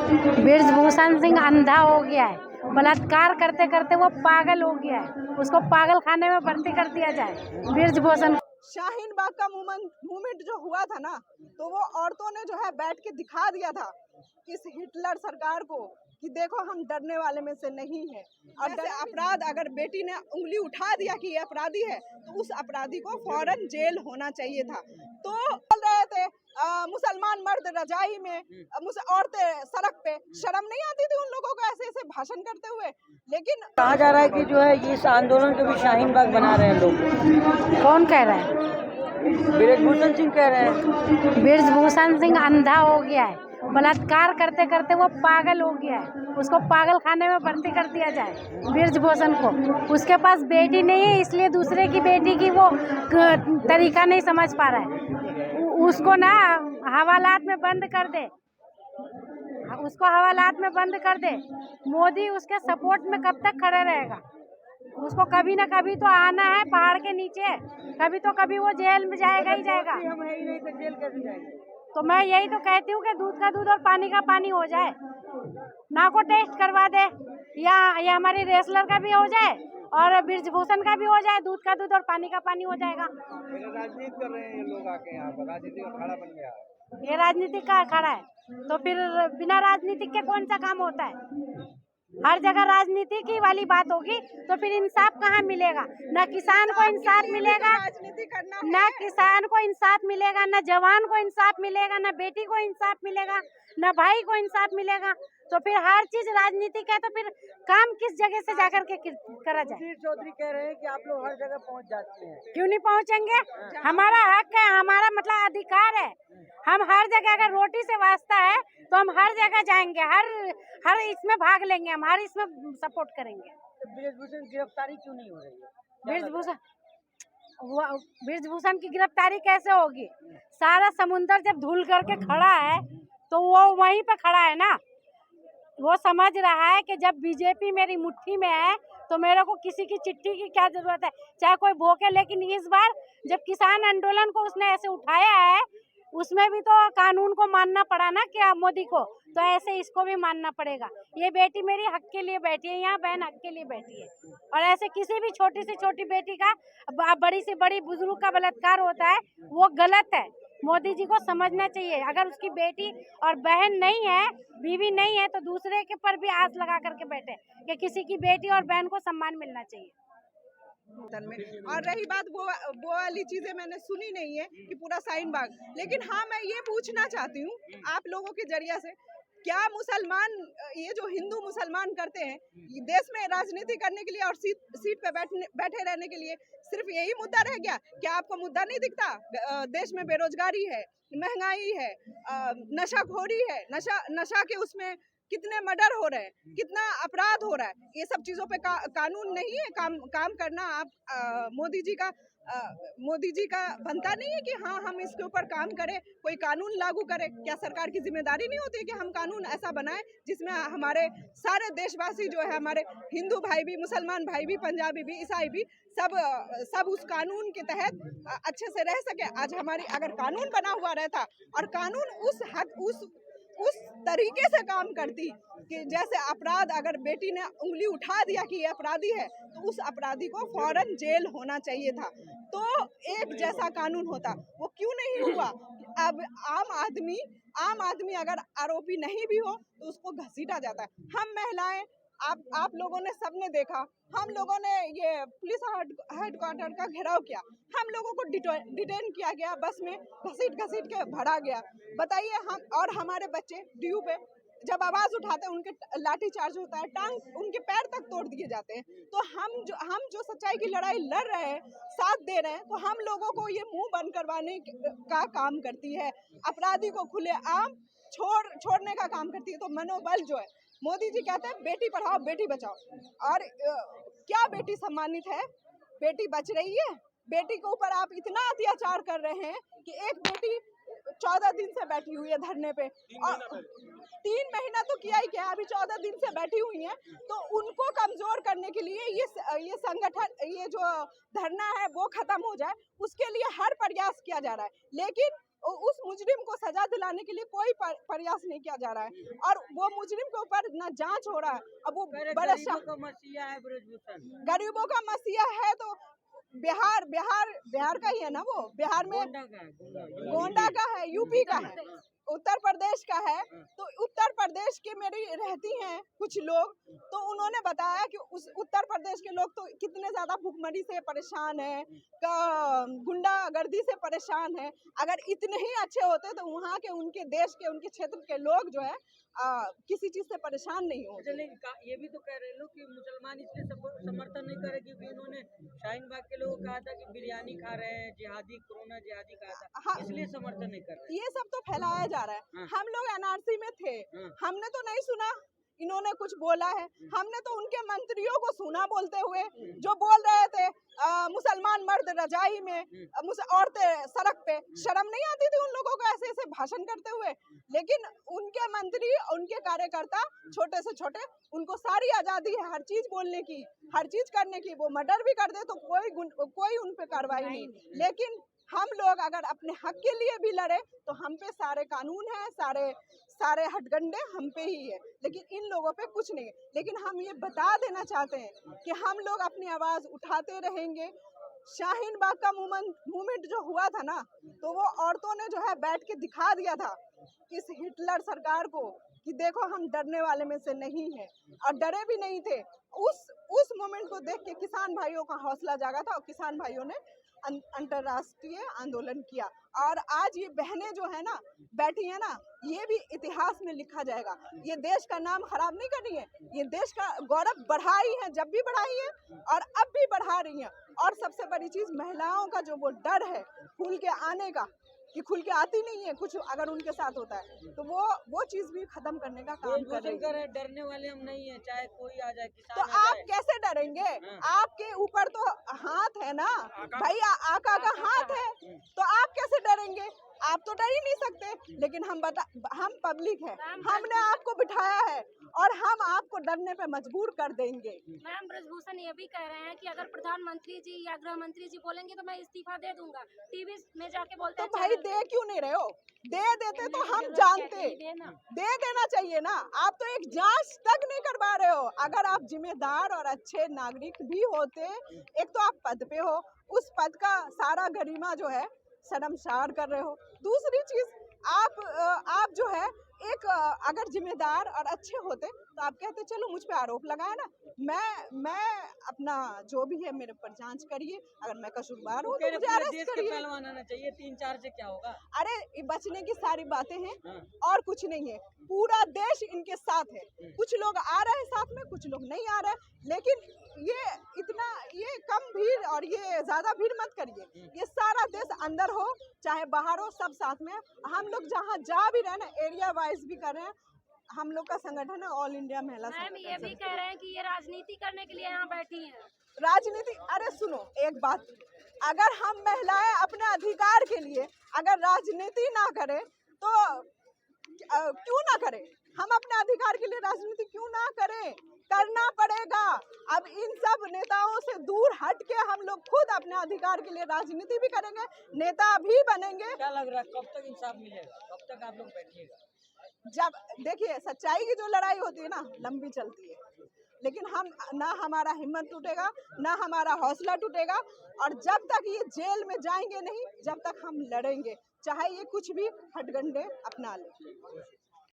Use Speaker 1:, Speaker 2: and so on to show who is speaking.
Speaker 1: बृजभूषण सिंह अंधा हो गया है, बलात्कार करते करते वो पागल हो गया है, उसको पागल खाने में भर्ती कर दिया जाए। बृजभूषण
Speaker 2: शाहीन बाग का मूवमेंट जो हुआ था ना, तो वो औरतों ने जो है बैठ के दिखा दिया था इस हिटलर सरकार को कि देखो हम डरने वाले में से नहीं है। और अपराध अगर बेटी ने उंगली उठा दिया कि ये अपराधी है, तो उस अपराधी को फौरन जेल होना चाहिए था। तो बोल रहे थे मुसलमान मर्द रजाई में, औरतें सड़क पे, शर्म नहीं आती थी उन लोगों को ऐसे ऐसे भाषण करते हुए। लेकिन
Speaker 3: कहा जा रहा है कि जो है इस आंदोलन को भी शाहीन बाग बना रहे हैं लोग।
Speaker 1: कौन कह रहा है?
Speaker 3: बृजभूषण सिंह कह रहे हैं।
Speaker 1: बृजभूषण सिंह अंधा हो गया है, बलात्कार करते करते वो पागल हो गया है, उसको पागल खाने में भर्ती कर दिया जाए। बृजभूषण को, उसके पास बेटी नहीं है, इसलिए दूसरे की बेटी की वो तरीका नहीं समझ पा रहा है। उसको ना हवालात में बंद कर दे, उसको हवालात में बंद कर दे। मोदी उसके सपोर्ट में कब तक खड़ा रहेगा? उसको कभी ना कभी तो आना है पहाड़ के नीचे, कभी तो कभी वो जेल में जाएगा ही जाएगा।
Speaker 3: हम है ही नहीं तो जेल कैसे जाएंगे?
Speaker 1: तो मैं यही तो कहती हूँ कि दूध का दूध और पानी का पानी हो जाए, ना को टेस्ट करवा दे, या ये हमारी रेसलर का भी हो जाए और बृजभूषण का भी हो जाए, दूध का दूध और पानी का पानी हो जाएगा।
Speaker 4: राजनीति कर रहे हैं ये लोग आके यहाँ पर, राजनीति का अखाड़ा बन गया है।
Speaker 1: ये राजनीति का अखाड़ा है, तो फिर बिना राजनीति के कौन सा काम होता है? हर जगह राजनीति की वाली बात होगी तो फिर इंसाफ कहाँ मिलेगा? न किसान को इंसाफ मिलेगा, न किसान को इंसाफ मिलेगा, न जवान को इंसाफ मिलेगा, न बेटी को इंसाफ मिलेगा, न भाई को इंसाफ मिलेगा। तो फिर हर चीज राजनीतिक है, तो फिर काम किस जगह से जाकर के करा जाए?
Speaker 3: सुधीर चौधरी कह रहे हैं कि आप लोग हर जगह पहुंच जाते हैं।
Speaker 1: क्यों नहीं पहुंचेंगे? हमारा हक है, हमारा मतलब अधिकार है। हम हर जगह, अगर रोटी से वास्ता है तो हम हर जगह जाएंगे, हर इसमें भाग लेंगे, हम हर इसमें सपोर्ट करेंगे।
Speaker 3: तो बृजभूषण की गिरफ्तारी क्यों नहीं हो रही है?
Speaker 1: बृजभूषण की गिरफ्तारी कैसे होगी? सारा समुंदर जब धुल करके खड़ा है तो वो वहीं पे खड़ा है ना। वो समझ रहा है कि जब बीजेपी मेरी मुट्ठी में है तो मेरे को किसी की चिट्ठी की क्या जरूरत है, चाहे कोई भोके। लेकिन इस बार जब किसान आंदोलन को उसने ऐसे उठाया है, उसमें भी तो कानून को मानना पड़ा ना क्या मोदी को, तो ऐसे इसको भी मानना पड़ेगा। ये बेटी मेरी हक के लिए बैठी है यहाँ, बहन हक के लिए बैठी है। और ऐसे किसी भी छोटी से छोटी बेटी का, बड़ी से बड़ी बुजुर्ग का बलात्कार होता है, वो गलत है। मोदी जी को समझना चाहिए, अगर उसकी बेटी और बहन नहीं है, बीवी नहीं है, तो दूसरे के पर भी आस लगा करके बैठे कि किसी की बेटी और बहन को सम्मान मिलना चाहिए।
Speaker 2: और रही बात वो वाली चीजें मैंने सुनी नहीं है कि पूरा शाहीन बाग। लेकिन हाँ, मैं ये पूछना चाहती हूँ आप लोगों के जरिया से, क्या मुसलमान, ये जो हिंदू मुसलमान करते हैं देश में राजनीति करने के लिए और सीट पे बैठे रहने के लिए, सिर्फ यही मुद्दा रह गया? क्या आपको मुद्दा नहीं दिखता? देश में बेरोजगारी है, महंगाई है, नशाखोरी है, नशा के उसमें कितने मर्डर हो रहे हैं, कितना अपराध हो रहा है। ये सब चीजों पे कानून नहीं है काम करना? आप मोदी जी का बनता नहीं है कि हाँ हम इसके ऊपर काम करें, कोई कानून लागू करें? क्या सरकार की जिम्मेदारी नहीं होती है कि हम कानून ऐसा बनाएं जिसमें हमारे सारे देशवासी जो है, हमारे हिंदू भाई भी, मुसलमान भाई भी, पंजाबी भी, ईसाई भी, सब उस कानून के तहत अच्छे से रह सके? आज हमारी अगर कानून बना हुआ रहता और कानून उस तरीके से काम करती कि जैसे अपराध, अगर बेटी ने उंगली उठा दिया कि ये अपराधी है, तो उस अपराधी को फौरन जेल होना चाहिए था। तो एक जैसा कानून होता, वो क्यों नहीं हुआ? अब आम आदमी अगर आरोपी नहीं भी हो तो उसको घसीटा जाता है। हम महिलाएं, आप लोगों ने, सबने देखा, हम लोगों ने ये पुलिस हेडक्वार्टर का घेराव किया, हम लोगों को डिटेन किया गया, बस में घसीट के भरा गया। बताइए, हम और हमारे बच्चे ड्यू पे जब आवाज उठाते हैं उनके लाठी चार्ज होता है, टांग, उनके पैर तक तोड़ दिए जाते हैं। तो हम जो सच्चाई की लड़ाई लड़ रहे हैं, साथ दे रहे हैं, तो हम लोगों को ये मुंह बंद करवाने का काम करती है, अपराधी को खुलेआम छोड़ने का काम करती है। तो मनोबल जो है, मोदी जी कहते हैं बेटी पढ़ाओ बेटी बचाओ, और क्या बेटी सम्मानित है? बेटी बच रही है? बेटी के ऊपर आप इतना अत्याचार कर रहे हैं कि एक बेटी 14 दिन से बैठी हुई है धरने पे, और 3 महीना तो किया ही क्या, अभी 14 दिन से बैठी हुई हैं। तो उनको कमजोर करने के लिए ये संगठन, ये जो धरना है वो खत्म हो जाए, उसके लिए हर प्रयास किया जा रहा है। लेकिन उस मुजरिम को सजा दिलाने के लिए कोई प्रयास नहीं किया जा रहा है, और वो मुजरिम के ऊपर ना जांच हो रहा है। अब वो बड़े
Speaker 3: गरीबों का मसीहा है ब्रजभूषण,
Speaker 2: गरीबों का मसीहा है तो बिहार का ही है ना, वो बिहार में गोंडा का है, यूपी का है, उत्तर प्रदेश का है। तो उत्तर प्रदेश के मेरी रहती हैं कुछ लोग, तो उन्होंने बताया कि उस उत्तर प्रदेश के लोग तो कितने ज्यादा भूखमरी से परेशान है, गुंडागर्दी से परेशान है। अगर इतने ही अच्छे होते तो वहाँ के उनके देश के उनके क्षेत्र के लोग जो है किसी चीज से परेशान नहीं होते।
Speaker 3: ये भी तो कह रहे लोग कि मुसलमान इसलिए समर्थन नहीं करे क्योंकि उन्होंने शाहीन बाग के लोगों को कहा था कि बिरयानी खा रहे हैं, जिहादी, कोरोना जिहादी कहा था। हाँ, इसलिए समर्थन नहीं कर रहे।
Speaker 2: ये सब तो फैलाया जा रहा है। हाँ। हम लोग एनआरसी में थे। हाँ। हमने तो नहीं सुना इन्होंने कुछ बोला है। हमने तो उनके मंत्रियों को सुना बोलते हुए, जो बोल रहे थे मुसलमान मर्द रजाई में, औरतें सड़क पे। शर्म नहीं आती थी उन लोगों को ऐसे ऐसे भाषण करते हुए? लेकिन उनके मंत्री, उनके कार्यकर्ता छोटे से छोटे, उनको सारी आजादी है हर चीज बोलने की, हर चीज करने की। वो मर्डर भी कर दे तो कोई उन पे कार्रवाई नहीं। लेकिन हम लोग अगर अपने हक के लिए भी लड़े तो हम पे सारे कानून हैं, सारे हथकंडे हम पे ही है, लेकिन इन लोगों पे कुछ नहीं है। लेकिन हम ये बता देना चाहते हैं कि हम लोग अपनी आवाज उठाते रहेंगे। शाहीन बाग का मूवमेंट जो हुआ था ना, तो वो औरतों ने जो है बैठ के दिखा दिया था इस हिटलर सरकार को कि देखो हम डरने वाले में से नहीं है, और डरे भी नहीं थे। उस मोमेंट को देख के किसान भाइयों का हौसला जागा था और किसान भाइयों ने अंतरराष्ट्रीय आंदोलन किया। और आज ये बहनें जो है ना बैठी है ना, ये भी इतिहास में लिखा जाएगा। ये देश का नाम खराब नहीं कर रही है, ये देश का गौरव बढ़ाई है, जब भी बढ़ाई है और अब भी बढ़ा रही है। और सबसे बड़ी चीज महिलाओं का जो वो डर है खुल के आने का, कि खुल के आती नहीं है कुछ अगर उनके साथ होता है, तो वो चीज भी खत्म करने का काम कर रही है।
Speaker 3: डरने वाले हम नहीं है, चाहे कोई आ जाए,
Speaker 2: तो आप कैसे डरेंगे? आपके ऊपर तो हाथ है ना भाई, आका का हाथ है, तो आप कैसे डरेंगे? आप तो डर ही नहीं सकते। लेकिन हम पब्लिक है, हमने आपको बिठाया है और हम आपको डरने पे मजबूर कर देंगे।
Speaker 1: मैम ब्रजभूषण ये भी कह रहे हैं कि अगर प्रधानमंत्री जी या गृह मंत्री जी बोलेंगे तो मैं इस्तीफा दे दूंगा। टीवी में जाके बोलते हैं।
Speaker 2: तो भाई दे क्यों नहीं रहे हो? दे देते तो हम जानते, दे देना चाहिए ना। आप तो एक जांच तक नहीं करवा रहे हो। अगर आप जिम्मेदार और अच्छे नागरिक भी होते, एक तो आप पद पे हो, उस पद का सारा गरिमा जो है शर्मसार कर रहे हो। दूसरी चीज, आप जो है एक अगर जिम्मेदार और अच्छे होते तो आप कहते चलो मुझ पे आरोप लगाया ना, मैं अपना जो भी है मेरे पर जांच करिए, अगर मैं कसूरवार हूँ तो मुझे अरेस्ट करिए।
Speaker 3: पहलवान आना चाहिए, 3-4 से क्या होगा?
Speaker 2: अरे बचने की सारी बातें हैं और कुछ नहीं है। पूरा देश इनके साथ है। कुछ लोग आ रहे हैं साथ में, कुछ लोग नहीं आ रहे, लेकिन ये कम भीड़ और ये ज्यादा भीड़ मत करिए। ये सारा देश अंदर हो चाहे बाहर हो, सब साथ में। हम लोग जहाँ जा भी रहे ना, एरिया वाइज भी कर रहे हैं। हम लोग का संगठन है ऑल इंडिया महिला संगठन।
Speaker 1: ये भी कह रहे हैं कि ये राजनीति करने के लिए यहाँ बैठी हैं।
Speaker 2: राजनीति? अरे सुनो एक बात, अगर हम महिलाएं अपने अधिकार के लिए अगर राजनीति ना करें तो क्यों ना करें? हम अपने अधिकार के लिए राजनीति क्यों ना करें? करना पड़ेगा। अब इन सब नेताओं से दूर हट के हम लोग खुद अपने अधिकार के लिए राजनीति भी करेंगे, नेता भी बनेंगे।
Speaker 3: क्या लग रहा है कब तक इंसाफ मिलेगा? कब तक आप लोग बैठिएगा?
Speaker 2: जब देखिए सच्चाई की जो लड़ाई होती है ना, लंबी चलती है, लेकिन ना हमारा हिम्मत टूटेगा, ना हमारा हौसला टूटेगा। और जब तक ये जेल में जाएंगे नहीं, जब तक हम लड़ेंगे, चाहे ये कुछ भी हथकंडे अपना ले।